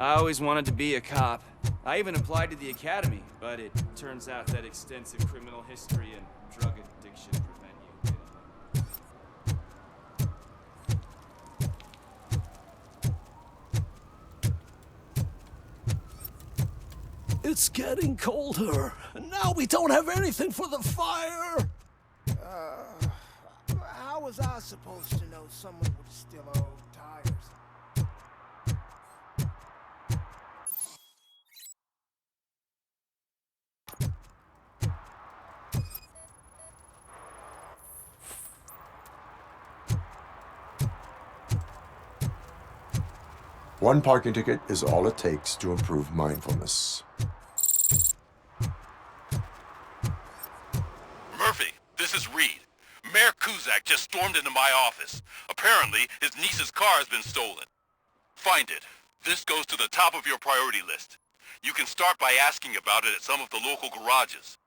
I always wanted to be a cop. I even applied to the academy, but it turns out that extensive criminal history and drug addiction prevent you getting It's getting colder, and now we don't have anything for the fire! How was I supposed to know someone would steal our old tires? One parking ticket is all it takes to improve mindfulness. Murphy, this is Reed. Mayor Kuzak just stormed into my office. Apparently, his niece's car has been stolen. Find it. This goes to the top of your priority list. You can start by asking about it at some of the local garages.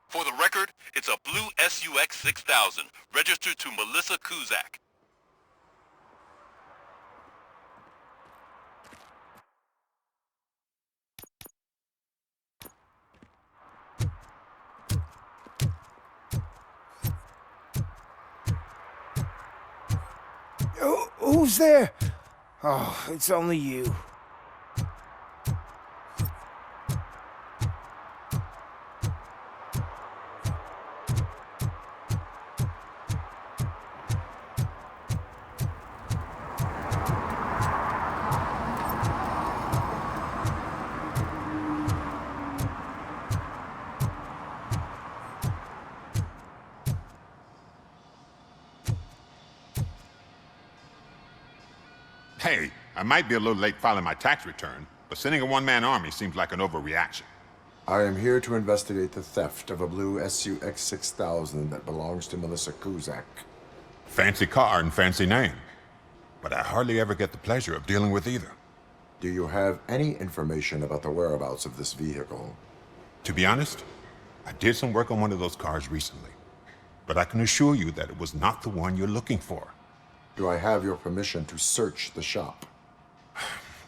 For the record, it's a blue SUX 6000, registered to Melissa Kuzak. Who's there? Oh, it's only you. Hey, I might be a little late filing my tax return, but sending a one-man army seems like an overreaction. I am here to investigate the theft of a blue SUX 6000 that belongs to Melissa Kuzak. Fancy car and fancy name. But I hardly ever get the pleasure of dealing with either. Do you have any information about the whereabouts of this vehicle? To be honest, I did some work on one of those cars recently. But I can assure you that it was not the one you're looking for. Do I have your permission to search the shop?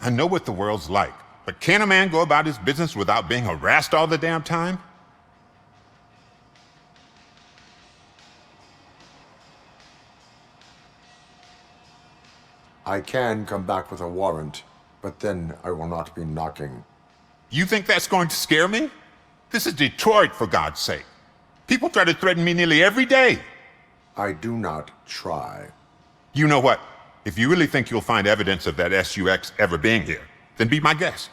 I know what the world's like, but can a man go about his business without being harassed all the damn time? I can come back with a warrant, but then I will not be knocking. You think that's going to scare me? This is Detroit, for God's sake. People try to threaten me nearly every day. I do not try. You know what? If you really think you'll find evidence of that SUX ever being here, then be my guest.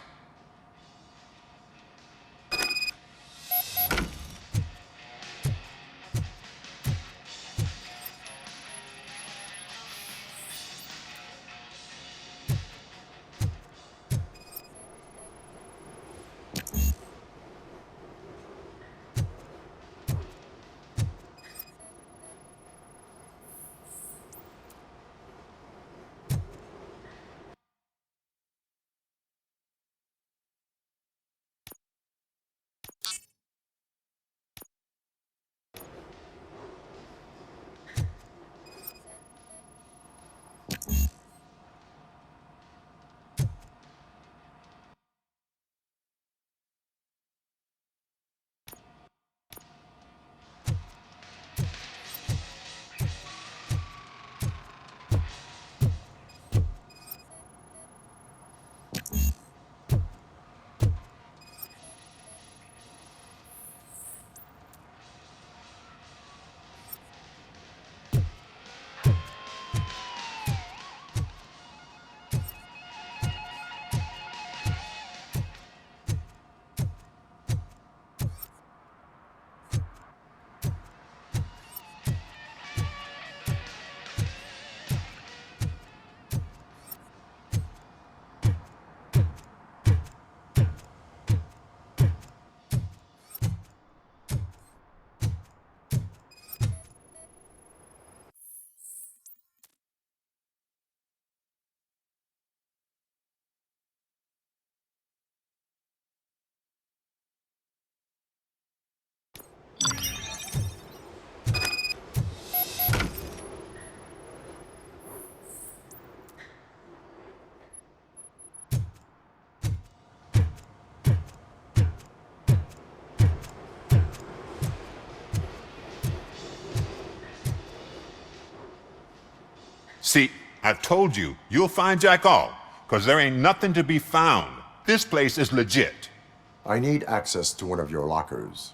See, I've told you, you'll find Jack all, because there ain't nothing to be found. This place is legit. I need access to one of your lockers.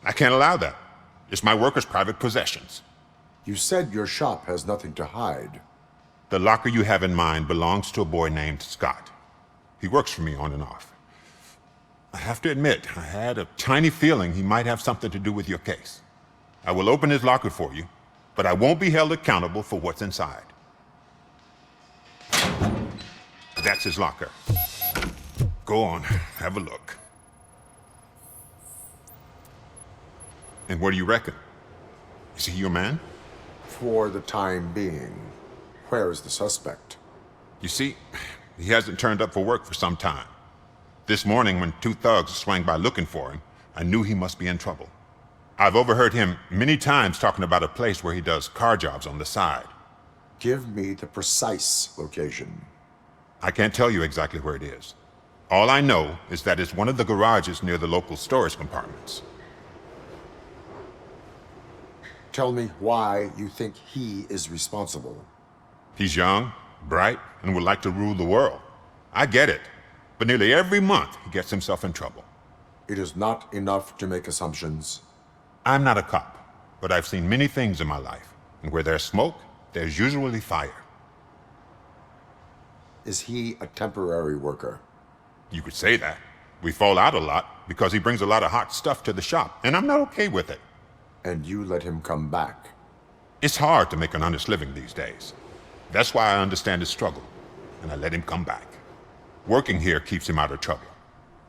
I can't allow that. It's my workers' private possessions. You said your shop has nothing to hide. The locker you have in mind belongs to a boy named Scott. He works for me on and off. I have to admit, I had a tiny feeling he might have something to do with your case. I will open his locker for you, but I won't be held accountable for what's inside. That's his locker. Go on, have a look. And what do you reckon? Is he your man? For the time being. Where is the suspect? You see, he hasn't turned up for work for some time. This morning, when two thugs swang by looking for him, I knew he must be in trouble. I've overheard him many times talking about a place where he does car jobs on the side. Give me the precise location. I can't tell you exactly where it is. All I know is that it's one of the garages near the local storage compartments. Tell me why you think he is responsible. He's young, bright, and would like to rule the world. I get it, but nearly every month he gets himself in trouble. It is not enough to make assumptions. I'm not a cop, but I've seen many things in my life, and where there's smoke, there's usually fire. Is he a temporary worker? You could say that. We fall out a lot because he brings a lot of hot stuff to the shop, and I'm not okay with it. And you let him come back? It's hard to make an honest living these days. That's why I understand his struggle, and I let him come back. Working here keeps him out of trouble.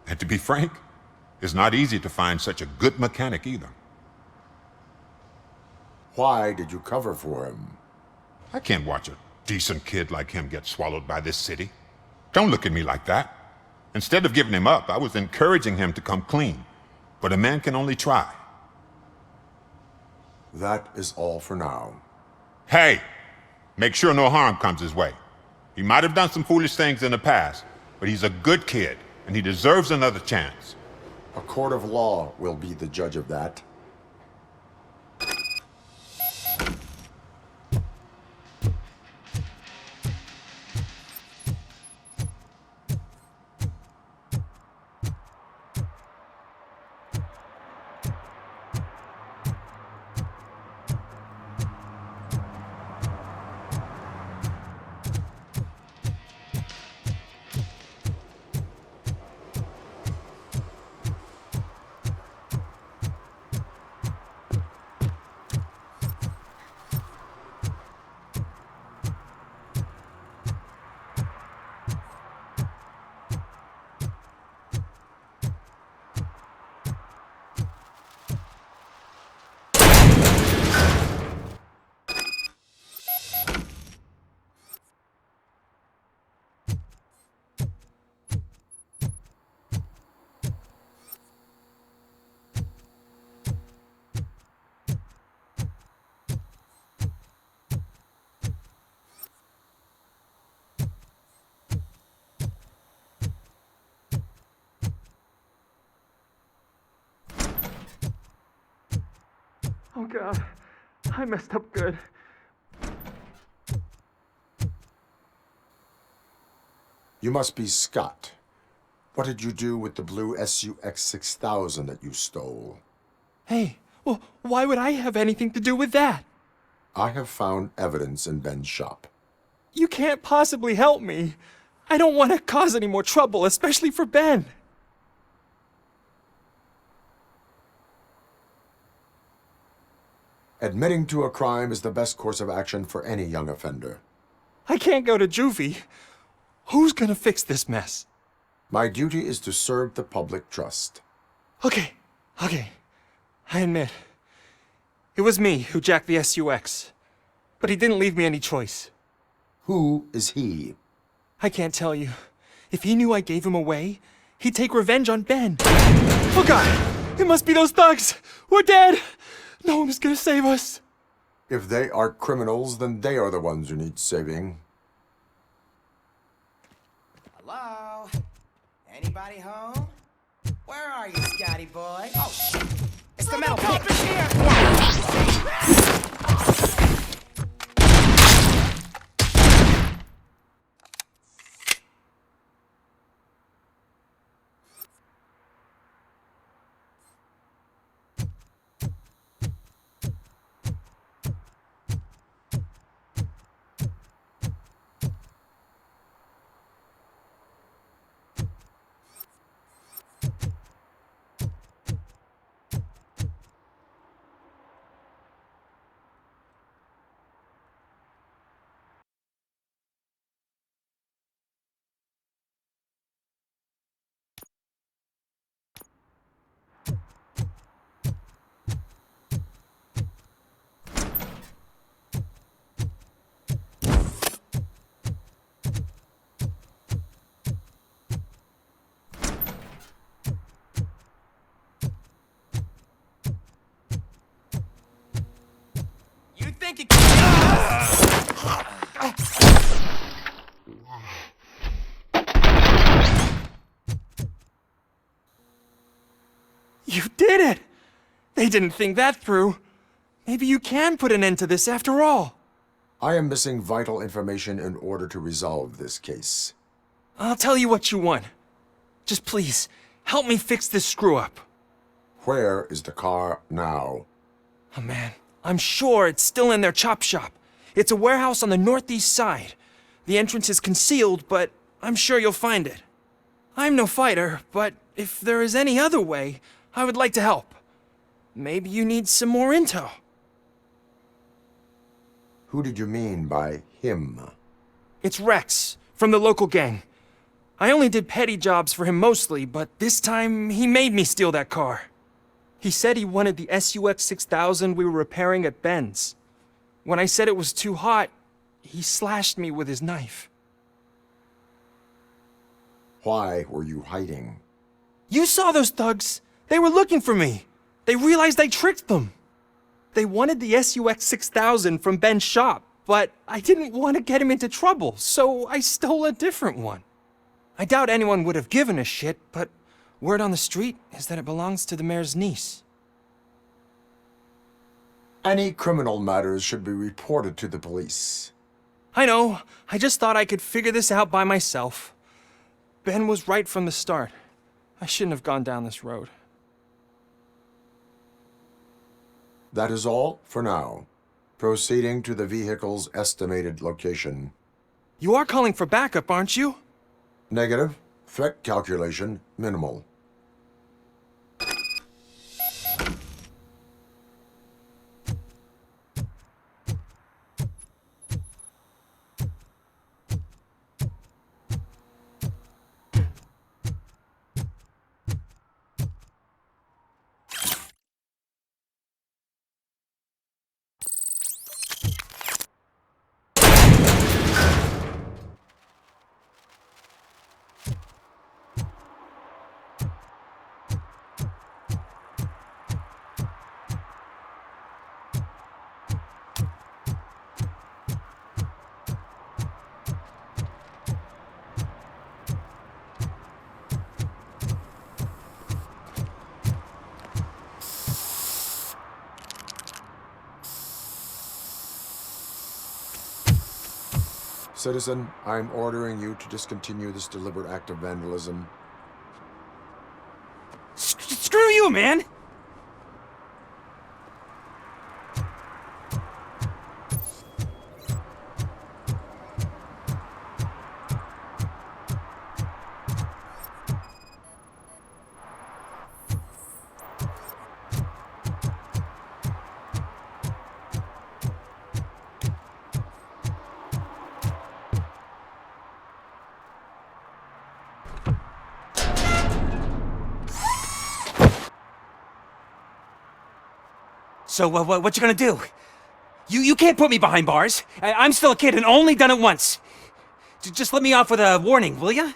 And to be frank, it's not easy to find such a good mechanic either. Why did you cover for him? I can't watch a decent kid like him get swallowed by this city. Don't look at me like that. Instead of giving him up, I was encouraging him to come clean. But a man can only try. That is all for now. Hey, make sure no harm comes his way. He might have done some foolish things in the past, but he's a good kid, and he deserves another chance. A court of law will be the judge of that. Oh God, I messed up good. You must be Scott. What did you do with the blue SUX 6000 that you stole? Hey, well, why would I have anything to do with that? I have found evidence in Ben's shop. You can't possibly help me. I don't want to cause any more trouble, especially for Ben. Admitting to a crime is the best course of action for any young offender. I can't go to juvie. Who's gonna fix this mess? My duty is to serve the public trust. Okay. I admit. It was me who jacked the SUX. But he didn't leave me any choice. Who is he? I can't tell you. If he knew I gave him away, he'd take revenge on Ben. Oh God! It must be those thugs! We're dead! No one is gonna save us. If they are criminals, then they are the ones who need saving. Hello? Anybody home? Where are you, Scotty boy? Oh, shit! It's the metal pig! Is here! think you can... You did it! They didn't think that through. Maybe you can put an end to this after all. I am missing vital information in order to resolve this case. I'll tell you what you want. Just please, help me fix this screw-up. Where is the car now? Oh man, I'm sure it's still in their chop shop. It's a warehouse on the northeast side. The entrance is concealed, but I'm sure you'll find it. I'm no fighter, but if there is any other way, I would like to help. Maybe you need some more intel. Who did you mean by him? It's Rex, from the local gang. I only did petty jobs for him mostly, but this time he made me steal that car. He said he wanted the SUX 6000 we were repairing at Ben's. When I said it was too hot, he slashed me with his knife. Why were you hiding? You saw those thugs! They were looking for me! They realized I tricked them! They wanted the SUX 6000 from Ben's shop, but I didn't want to get him into trouble, so I stole a different one. I doubt anyone would have given a shit, but word on the street is that it belongs to the mayor's niece. Any criminal matters should be reported to the police. I know, I just thought I could figure this out by myself. Ben was right from the start. I shouldn't have gone down this road. That is all for now. Proceeding to the vehicle's estimated location. You are calling for backup, aren't you? Negative. Threat calculation minimal. Citizen, I'm ordering you to discontinue this deliberate act of vandalism. Screw you, man! So, what you gonna do? You can't put me behind bars. I'm still a kid and only done it once. Just let me off with a warning, will ya?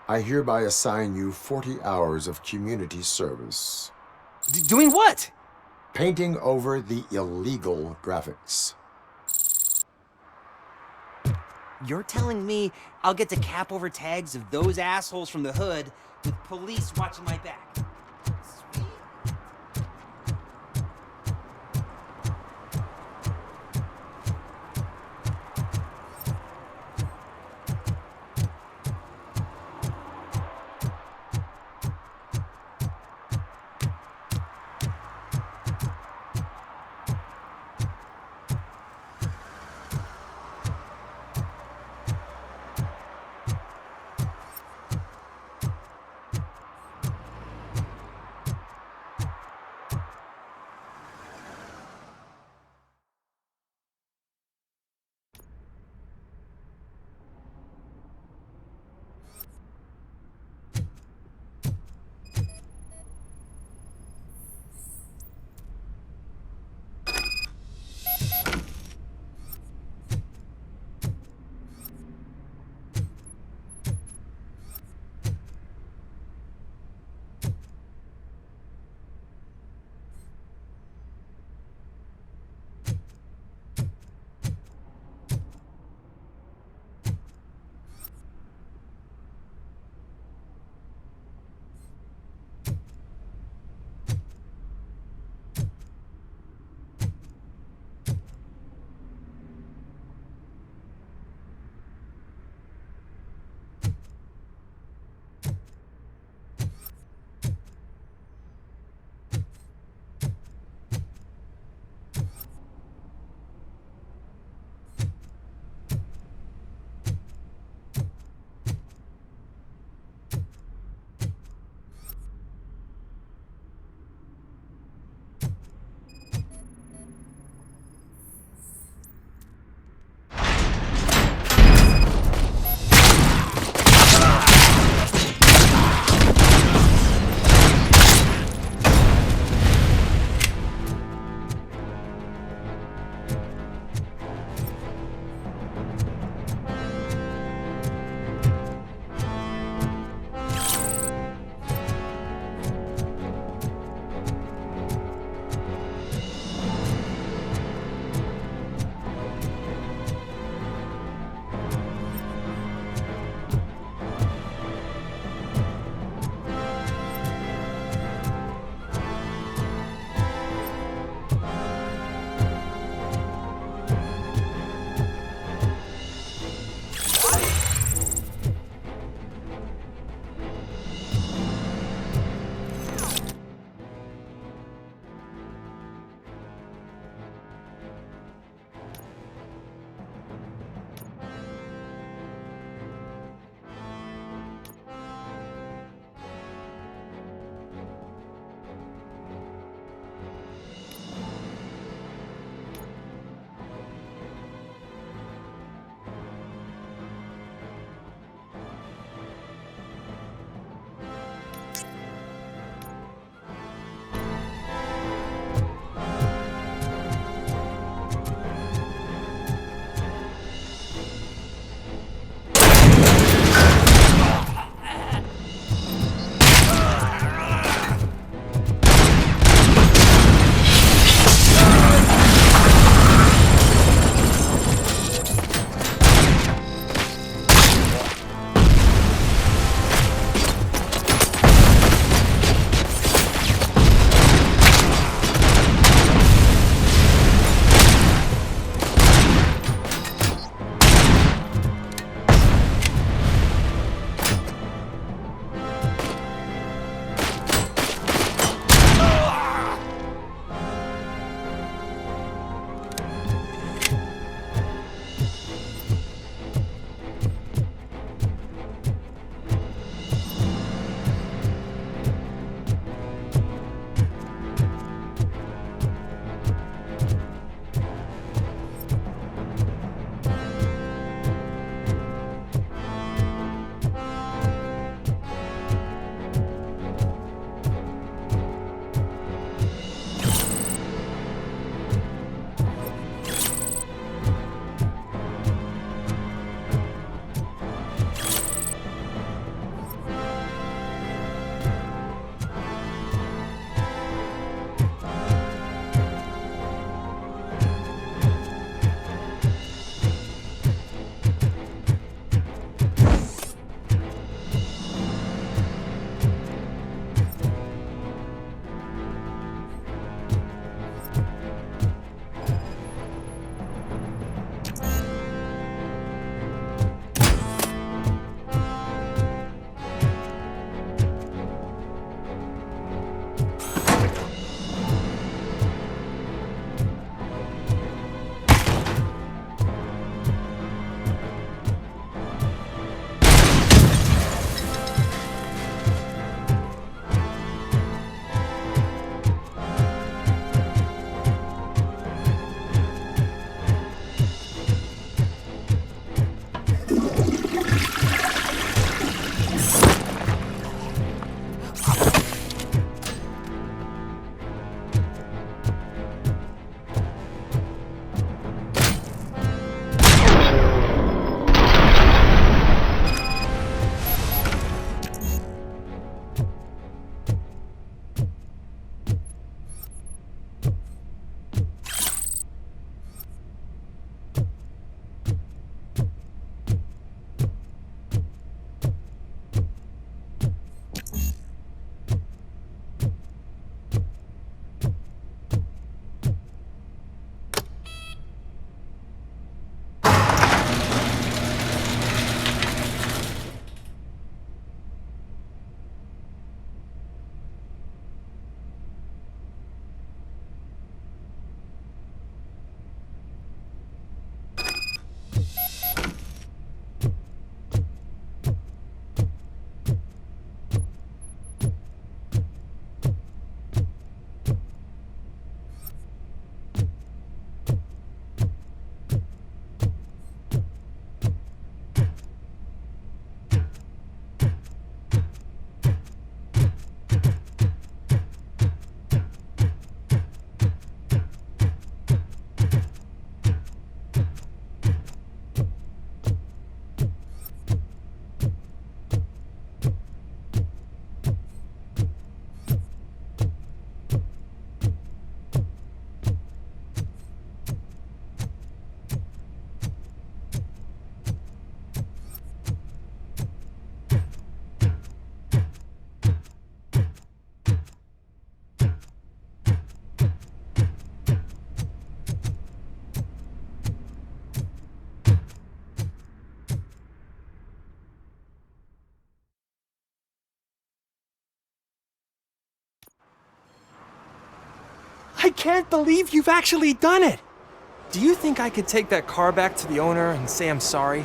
I hereby assign you 40 hours of community service. Doing what? Painting over the illegal graphics. You're telling me I'll get to cap over tags of those assholes from the hood with police watching my back? Sweet. I can't believe you've actually done it! Do you think I could take that car back to the owner and say I'm sorry?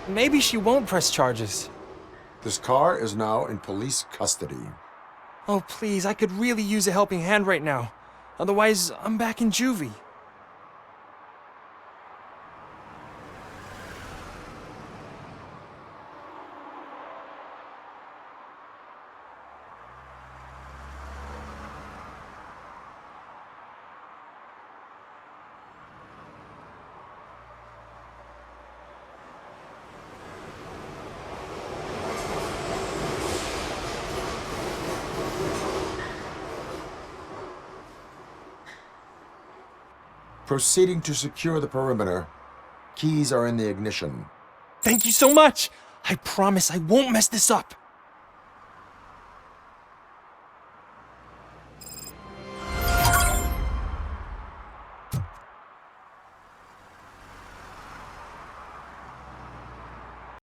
Maybe she won't press charges. This car is now in police custody. Oh, please, I could really use a helping hand right now. Otherwise, I'm back in juvie. Proceeding to secure the perimeter. Keys are in the ignition. Thank you so much! I promise I won't mess this up.